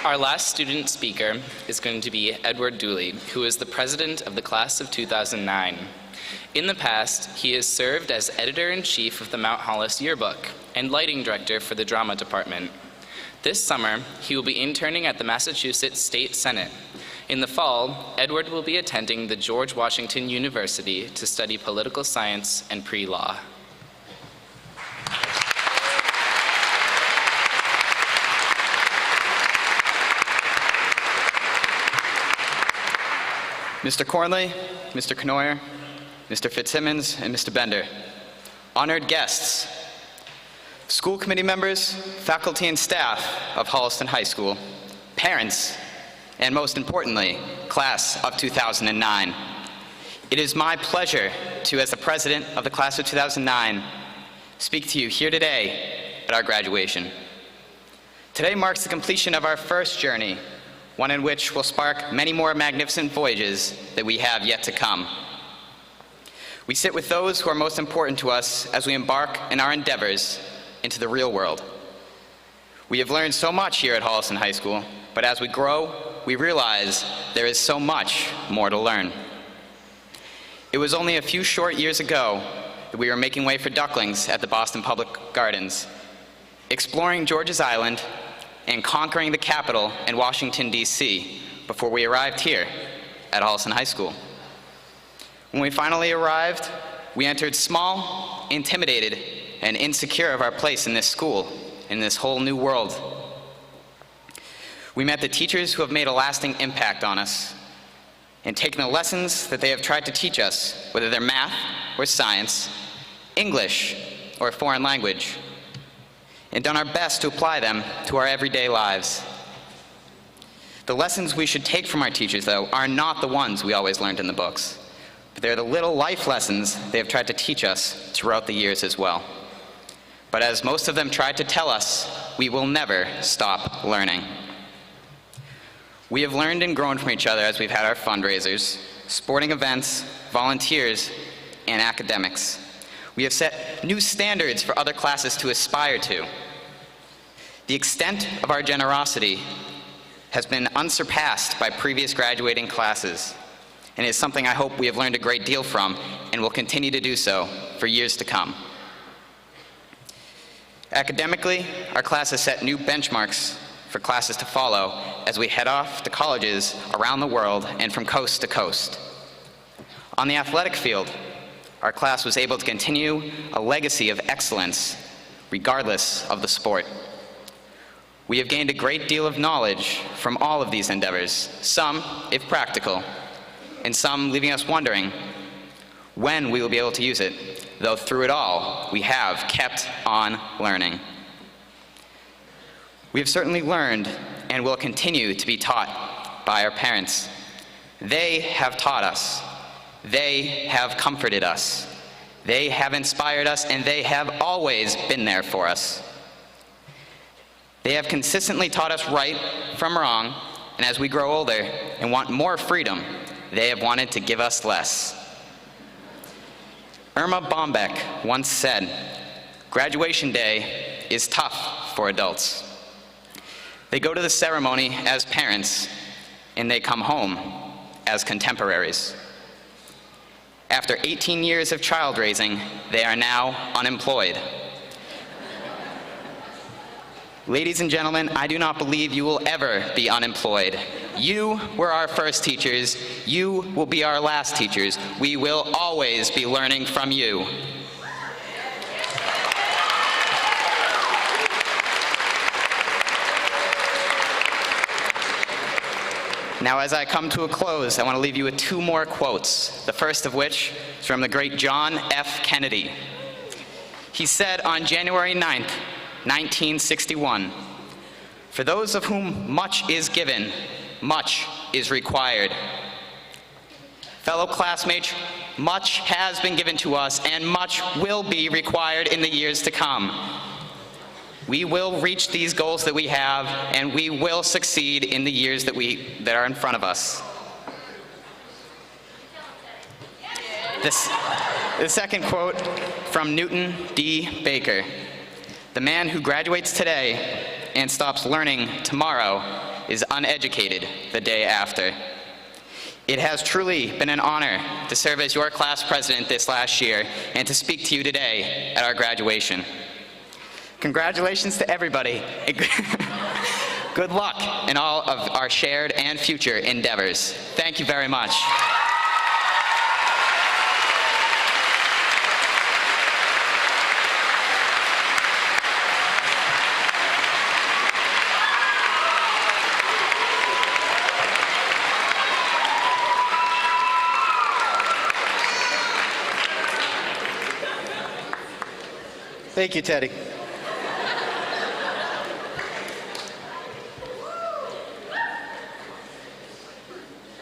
Our last student speaker is going to be Edward Dooley, who is the president of the class of 2009. In the past, he has served as editor-in-chief of the Mount Hollis yearbook and lighting director for the drama department. This summer, he will be interning at the Massachusetts State Senate. In the fall, Edward will be attending the George Washington University to study political science and pre-law. Mr. Cornley, Mr. Knoyer, Mr. Fitzsimmons, and Mr. Bender, honored guests, school committee members, faculty and staff of Holliston High School, parents, and most importantly, class of 2009. It is my pleasure to, as the president of the class of 2009, speak to you here today at our graduation. Today marks the completion of our first journey, one in which will spark many more magnificent voyages that we have yet to come. We sit with those who are most important to us as we embark in our endeavors into the real world. We have learned so much here at Holliston High School, but as we grow, we realize there is so much more to learn. It was only a few short years ago that we were making way for ducklings at the Boston Public Gardens, exploring George's Island and conquering the Capitol in Washington, D.C., before we arrived here at Holliston High School. When we finally arrived, we entered small, intimidated, and insecure of our place in this school, in this whole new world. We met the teachers who have made a lasting impact on us and taken the lessons that they have tried to teach us, whether they're math or science, English or a foreign language, and done our best to apply them to our everyday lives. The lessons we should take from our teachers, though, are not the ones we always learned in the books, but they're the little life lessons they have tried to teach us throughout the years as well. But as most of them tried to tell us, we will never stop learning. We have learned and grown from each other as we've had our fundraisers, sporting events, volunteers, and academics. We have set new standards for other classes to aspire to. The extent of our generosity has been unsurpassed by previous graduating classes, and is something I hope we have learned a great deal from and will continue to do so for years to come. Academically, our class has set new benchmarks for classes to follow as we head off to colleges around the world and from coast to coast. On the athletic field, our class was able to continue a legacy of excellence regardless of the sport. We have gained a great deal of knowledge from all of these endeavors, some, if practical, and some leaving us wondering when we will be able to use it, though through it all, we have kept on learning. We have certainly learned and will continue to be taught by our parents. They have taught us. They have comforted us. They have inspired us, and they have always been there for us. They have consistently taught us right from wrong, and as we grow older and want more freedom, they have wanted to give us less. Irma Bombeck once said, "Graduation day is tough for adults. They go to the ceremony as parents, and they come home as contemporaries." After 18 years of child raising, they are now unemployed. Ladies and gentlemen, I do not believe you will ever be unemployed. You were our first teachers. You will be our last teachers. We will always be learning from you. Now, as I come to a close, I want to leave you with two more quotes, the first of which is from the great John F. Kennedy. He said on January 9th, 1961, "For those of whom much is given, much is required." Fellow classmates, much has been given to us and much will be required in the years to come. We will reach these goals that we have, and we will succeed in the years that are in front of us. The second quote from Newton D. Baker. "The man who graduates today and stops learning tomorrow is uneducated the day after. It has truly been an honor to serve as your class president this last year and to speak to you today at our graduation. Congratulations to everybody. Good luck in all of our shared and future endeavors. Thank you very much. Thank you, Teddy.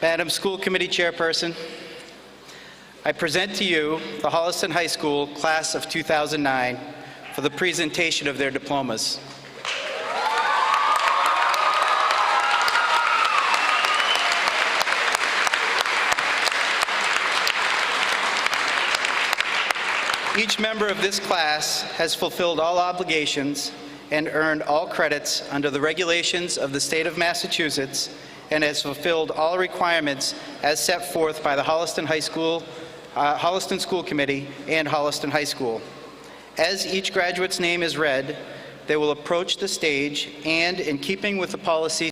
Madam School Committee Chairperson, I present to you the Holliston High School Class of 2009 for the presentation of their diplomas. Each member of this class has fulfilled all obligations and earned all credits under the regulations of the state of Massachusetts and has fulfilled all requirements as set forth by the Holliston School Committee and Holliston High School. As each graduate's name is read, they will approach the stage and, in keeping with the policy